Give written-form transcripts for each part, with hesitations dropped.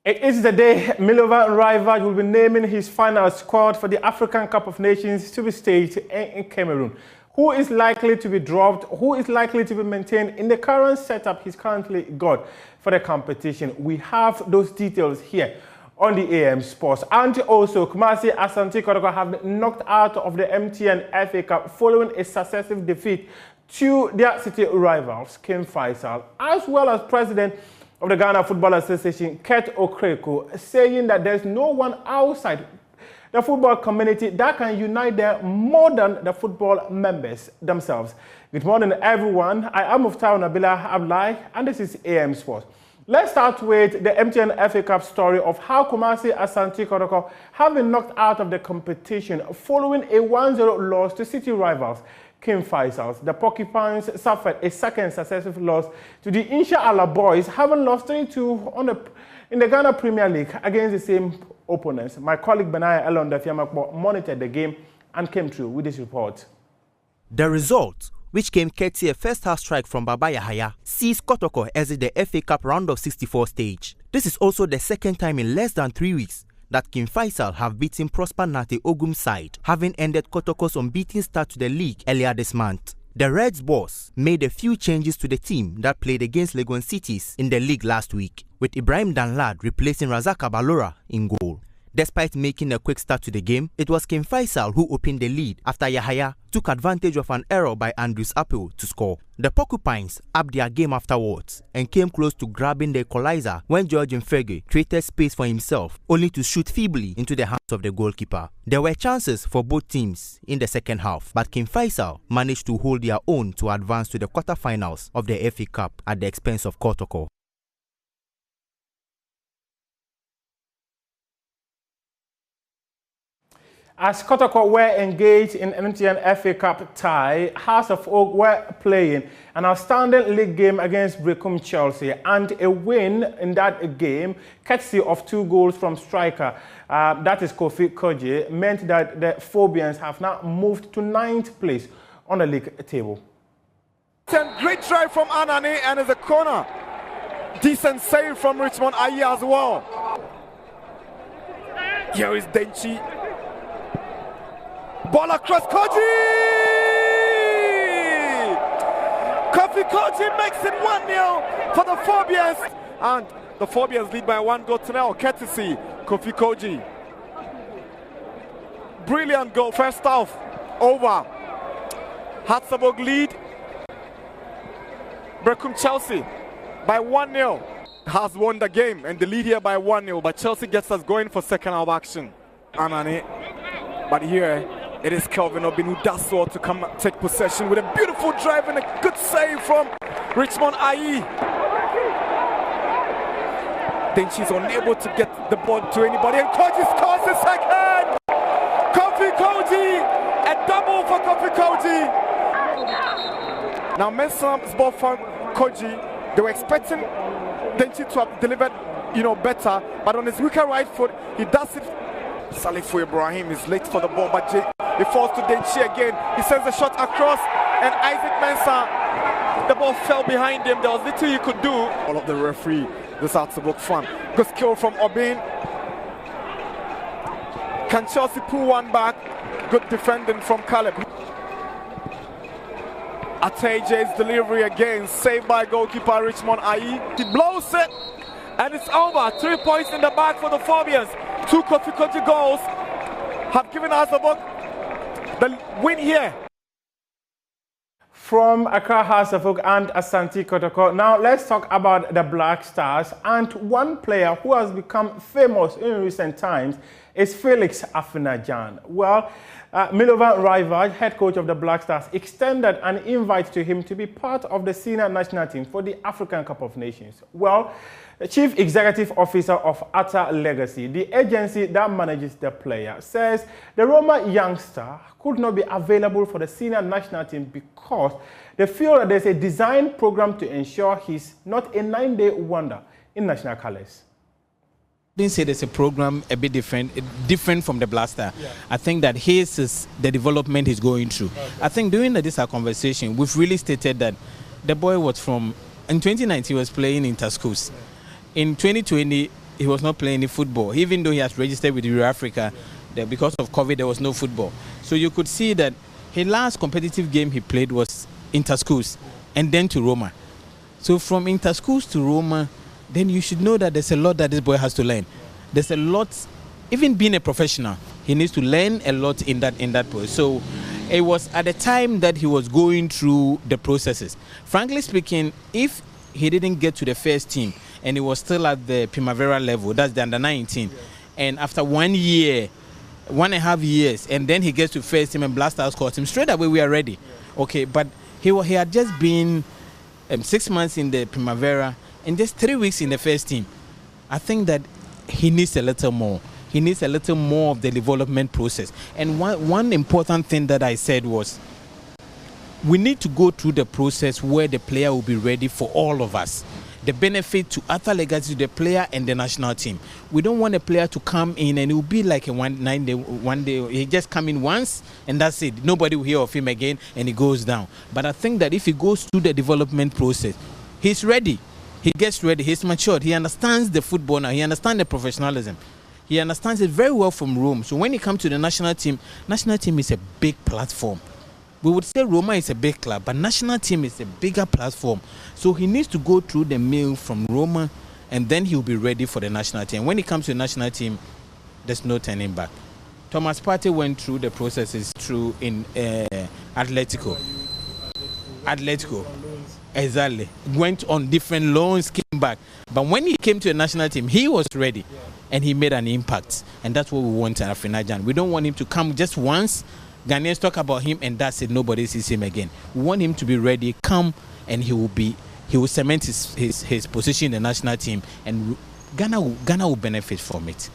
It is the day Milovan Rivard will be naming his final squad for the African Cup of Nations to be staged in Cameroon. Who is likely to be dropped? Who is likely to be maintained in the current setup he's currently got for the competition? We have those details here on the AM Sports. And also, Kumasi Asante Kotoko have been knocked out of the MTN FA Cup following a successive defeat to their city rivals, King Faisal, as well as President of the Ghana Football Association, Ket Okreko, saying that there's no one outside the football community that can unite them more than the football members themselves. Good morning, everyone. I am Muftau Nabila Ablai, and this is AM Sports. Let's start with the MTN FA Cup story of how Kumasi Asante Kotoko have been knocked out of the competition following a 1-0 loss to city rivals, King Faisal. The Porcupines suffered a second successive loss to the Inshallah Boys, having lost 3-2 in the Ghana Premier League against the same opponents. My colleague Benaya Elonda Fiamakbo monitored the game and came through with this report. The result, which came courtesy a first-half strike from Baba Yahaya, sees Kotoko exit the FA Cup round of 64 stage. This is also the second time in less than 3 weeks that King Faisal have beaten Prosper Nate Ogum's side, having ended Kotoko's unbeaten start to the league earlier this month. The Reds boss made a few changes to the team that played against Legon Cities in the league last week, with Ibrahim Danlad replacing Razak Abalora in goal. Despite making a quick start to the game, it was King Faisal who opened the lead after Yahaya took advantage of an error by Andrews Apple to score. The Porcupines upped their game afterwards and came close to grabbing the equalizer when George Mfege created space for himself, only to shoot feebly into the hands of the goalkeeper. There were chances for both teams in the second half, but King Faisal managed to hold their own to advance to the quarterfinals of the FA Cup at the expense of Kotoko. As Kotoko were engaged in MTN FA Cup tie, House of Oak were playing an outstanding league game against Brecum Chelsea, and a win in that game, courtesy of 2 goals from striker, that is Kofi Koji, meant that the Phobians have now moved to 9th place on the league table. Great drive from Anani, and it's a corner. Decent save from Richmond Ayi as well. Here is Denchi. Ball across Koji! Kofi Koji makes it 1-0 for the Phobians. And the Phobians lead by 1 goal to now, courtesy Kofi Koji. Brilliant goal, first half over. Hatzabog lead. Brecum Chelsea by 1-0 has won the game, and the lead here by 1-0, but Chelsea gets us going for second half action. Anani, but here it is Kelvin Obinu-Dasso to come take possession with a beautiful drive and a good save from Richmond Ayi. Then she's unable to get the ball to anybody, and Koji scores the second! Kofi Koji! A double for Kofi Koji! Now Mensah's ball for Koji, they were expecting Denchi to have delivered, better, but on his weaker right foot, he does it. Salifu Ibrahim is late for the ball, but he falls to Denchi again. He sends a shot across, and Isaac Mensah, the ball fell behind him. There was little he could do. All of the referee, this out to book fun. Good skill from Obin. Can Chelsea pull one back? Good defending from Caleb. Ateje's delivery again, saved by goalkeeper Richmond Ayi. He blows it, and it's over. 3 points in the bag for the Phobians. 2 Kofi Koji goals have given us the win here. From Accra House of Oak and Asante Kotoko, now let's talk about the Black Stars, and one player who has become famous in recent times is Felix Afinajan. Well, Milovan Rivard, head coach of the Black Stars, extended an invite to him to be part of the senior national team for the African Cup of Nations. Well, the Chief Executive Officer of Atta Legacy, the agency that manages the player, says the Roma youngster could not be available for the senior national team because they feel that there's a design program to ensure he's not a 9-day wonder in national colors. I didn't say there's a program a bit different from the Blaster. Yeah. I think that his is the development he's going through. Okay. I think during this conversation, we've really stated that the boy was in 2019 he was playing in Tascos. In 2020, he was not playing any football, even though he has registered with Euro Africa. Because of COVID, there was no football. So you could see that his last competitive game he played was inter-schools and then to Roma. So from inter-schools to Roma, then you should know that there's a lot that this boy has to learn. There's a lot, even being a professional, he needs to learn a lot in that process. So it was at the time that he was going through the processes. Frankly speaking, if he didn't get to the first team and he was still at the Primavera level, that's the under 19, and after 1 year, 1.5 years, and then he gets to first team and Black Stars calls him, straight away we are ready. Okay, but he had just been 6 months in the Primavera and just 3 weeks in the first team. I think that he needs a little more. He needs a little more of the development process. And one important thing that I said was, we need to go through the process where the player will be ready for all of us. The benefit to Arthur Legacy, the player and the national team. We don't want a player to come in and it will be like a one day, he just come in once and that's it. Nobody will hear of him again and he goes down. But I think that if he goes through the development process, he's ready. He gets ready. He's matured. He understands the football now. He understands the professionalism. He understands it very well from Rome. So when he comes to the national team is a big platform. We would say Roma is a big club, but national team is a bigger platform. So he needs to go through the mill from Roma, and then he'll be ready for the national team. When it comes to the national team, there's no turning back. Thomas Partey went through the processes through in Atletico. Exactly. Went on different loans, came back. But when he came to the national team, he was ready, and he made an impact. And that's what we want in Afrinajan. We don't want him to come just once. Ghanaians talk about him and that's it, nobody sees him again. We want him to be ready, come, and he will cement his position in the national team, and Ghana will benefit from it.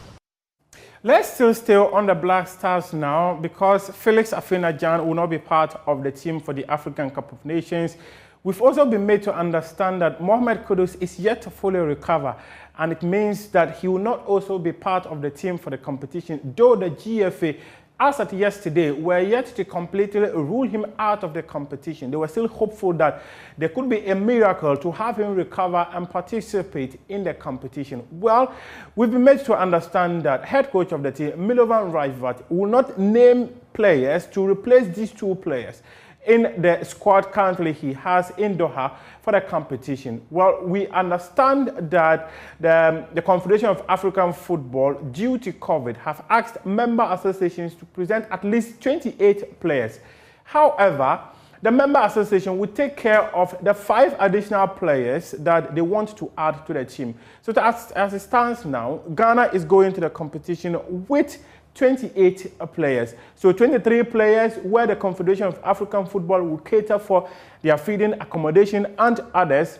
Let's still stay on the Black Stars now, because Felix Afrinajan will not be part of the team for the African Cup of Nations. We've also been made to understand that Mohamed Kudus is yet to fully recover, and it means that he will not also be part of the team for the competition, though the GFA, as at yesterday, were yet to completely rule him out of the competition. They were still hopeful that there could be a miracle to have him recover and participate in the competition. Well, we've been made to understand that head coach of the team, Milovan Rajvat, will not name players to replace these two players in the squad currently he has in Doha for the competition. Well, we understand that the Confederation of African Football, due to COVID, have asked member associations to present at least 28 players. However, the member association will take care of the 5 additional players that they want to add to the team. So as it stands now, Ghana is going to the competition with 28 players. So 23 players where the Confederation of African Football will cater for their feeding, accommodation and others,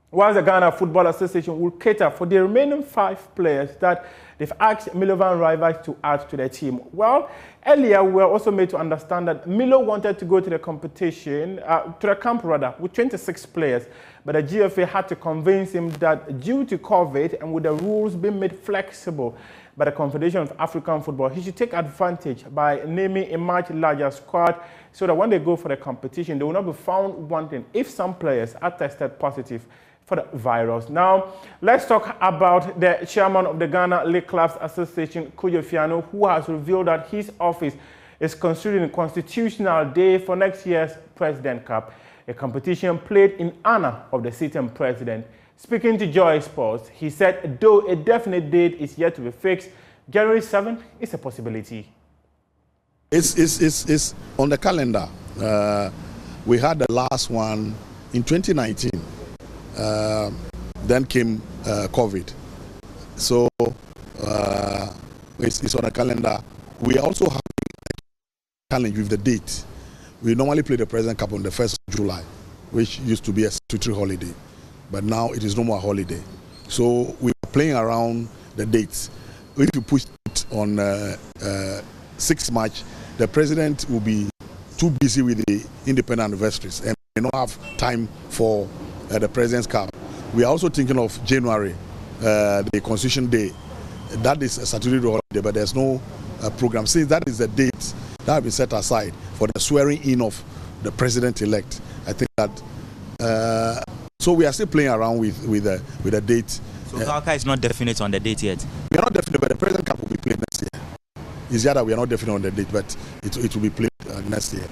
while the Ghana Football Association will cater for the remaining 5 players that they've asked Milovan Rajvat to add to their team. Well, earlier we were also made to understand that Milo wanted to go to the competition, to the camp rather, with 26 players, but the GFA had to convince him that due to COVID and with the rules being made flexible by the Confederation of African Football, he should take advantage by naming a much larger squad so that when they go for the competition, they will not be found wanting if some players are tested positive for the virus. Now, let's talk about the chairman of the Ghana League Clubs Association, Kojo Fiano, who has revealed that his office is considering a constitutional day for next year's President Cup, a competition played in honor of the sitting president. Speaking to Joy Sports, he said, though a definite date is yet to be fixed, January 7th is a possibility. It's on the calendar. We had the last one in 2019. Then came COVID. So it's on the calendar. We also have a challenge with the date. We normally play the President Cup on the 1st of July, which used to be a statutory holiday. But now it is no more a holiday. So we are playing around the dates. If you push it on 6th March, the president will be too busy with the independent anniversaries and may not have time for the President's Cup. We are also thinking of January, the Constitution Day. That is a statutory holiday, but there's no program. Since that is the date that will be set aside for the swearing in of the president-elect, I think that so we are still playing around with the date So Galka is not definite on the date yet? We are not definite, but the President Cup will be played next year. It's the other, we are not definite on the date, but it will be played next year.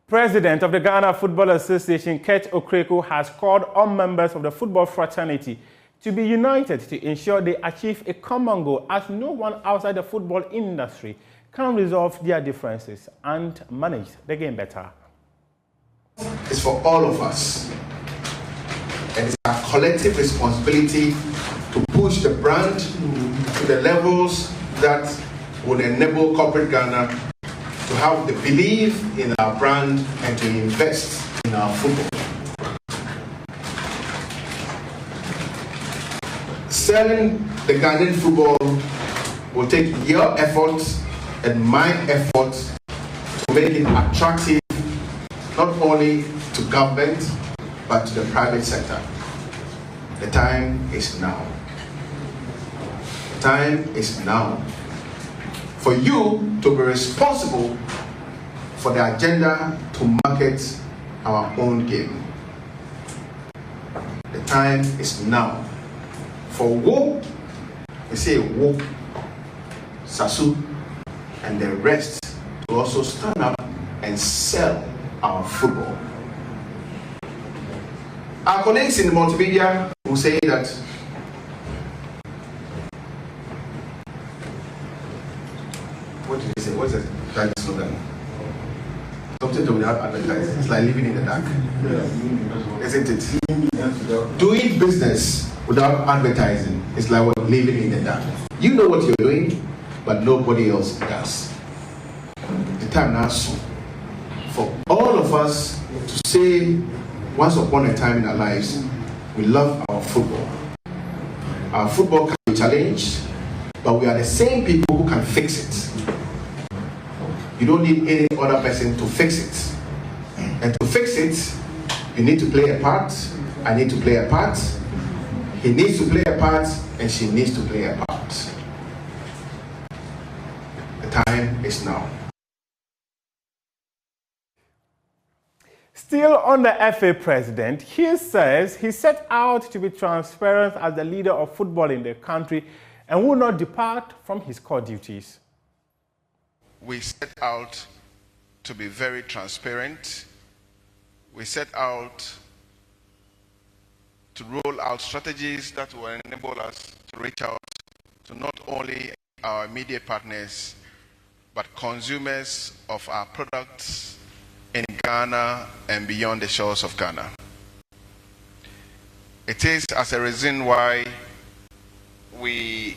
President of the Ghana Football Association, Kurt Okreku, has called on members of the football fraternity to be united to ensure they achieve a common goal, as no one outside the football industry can resolve their differences and manage the game better. It's for all of us. And it's our collective responsibility to push the brand to the levels that will enable corporate Ghana to have the belief in our brand and to invest in our football. Selling the Ghanaian football will take your efforts and my efforts to make it attractive not only to government but to the private sector. The time is now. The time is now for you to be responsible for the agenda to market our own game. The time is now for Wo, we say Wo, Sasu, and the rest to also stand up and sell our football. Our colleagues in the multimedia will say that what did they say? What's that slogan? Something to without advertising. It's like living in the dark. Isn't it? Doing business without advertising is like living in the dark. You know what you're doing, but nobody else does. The time now for all of us to say, once upon a time in our lives, we love our football. Our football can be challenged, but we are the same people who can fix it. You don't need any other person to fix it. And to fix it, you need to play a part. I need to play a part. He needs to play a part, and she needs to play a part. The time is now. Still on the FA president, he says he set out to be transparent as the leader of football in the country and will not depart from his core duties. We set out to be very transparent. We set out to roll out strategies that will enable us to reach out to not only our immediate partners, but consumers of our products in Ghana and beyond the shores of Ghana. It is as a reason why we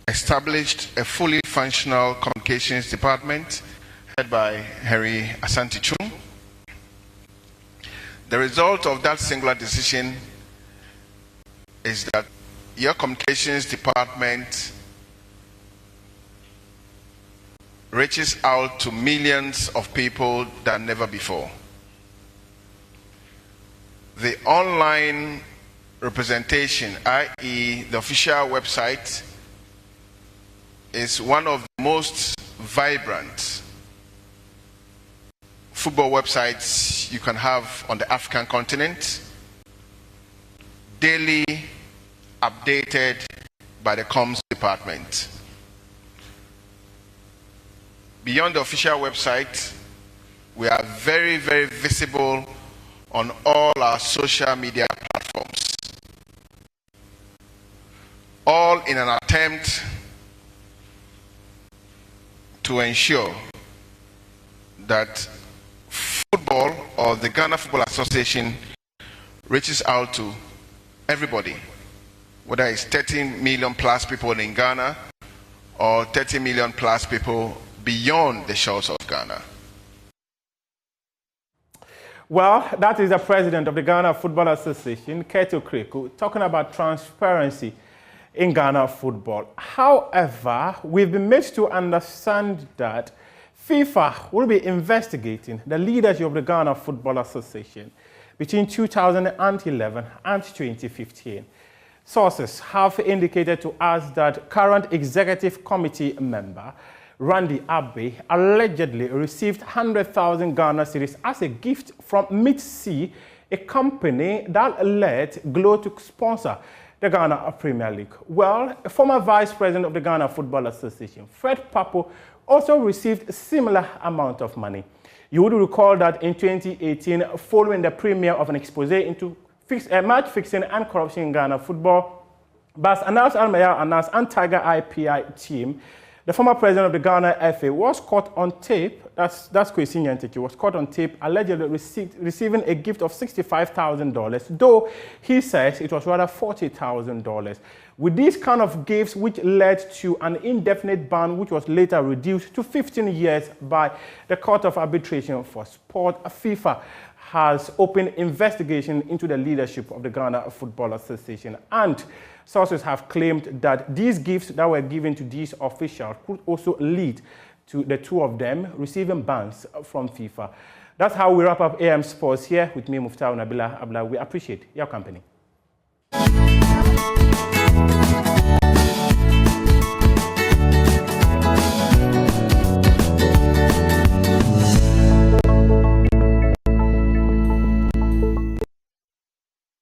established a fully functional communications department headed by Harry Asante-Chum. The result of that singular decision is that your communications department reaches out to millions of people than never before. The online representation, i.e. the official website, is one of the most vibrant football websites you can have on the African continent, daily updated by the comms department. Beyond the official website, we are very, very visible on all our social media platforms, all in an attempt to ensure that football, or the Ghana Football Association, reaches out to everybody, whether it's 13 million plus people in Ghana or 30 million plus people beyond the shores of Ghana. Well, that is the president of the Ghana Football Association, Kurt Okreku, talking about transparency in Ghana football. However, we've been made to understand that FIFA will be investigating the leadership of the Ghana Football Association between 2011 and 2015. Sources have indicated to us that current executive committee member Randy Abbey allegedly received 100,000 Ghana cedis as a gift from Mid-Sea a company that led Glo to sponsor the Ghana Premier League. Well, a former vice president of the Ghana Football Association, Fred Papo, also received a similar amount of money. You would recall that in 2018, following the premiere of an expose into match fixing and corruption in Ghana football, Bas Anas Almaya Anas and Tiger IPI team, the former president of the Ghana FA was caught on tape. That's Kwesi Nyantakyi, was caught on tape allegedly receiving a gift of $65,000, though he says it was rather $40,000. With these kind of gifts, which led to an indefinite ban, which was later reduced to 15 years by the Court of Arbitration for Sport, FIFA has opened investigation into the leadership of the Ghana Football Association, and sources have claimed that these gifts that were given to these officials could also lead to the two of them receiving bans from FIFA. That's how we wrap up AM Sports here with me, Muftau Nabila Abla. We appreciate your company.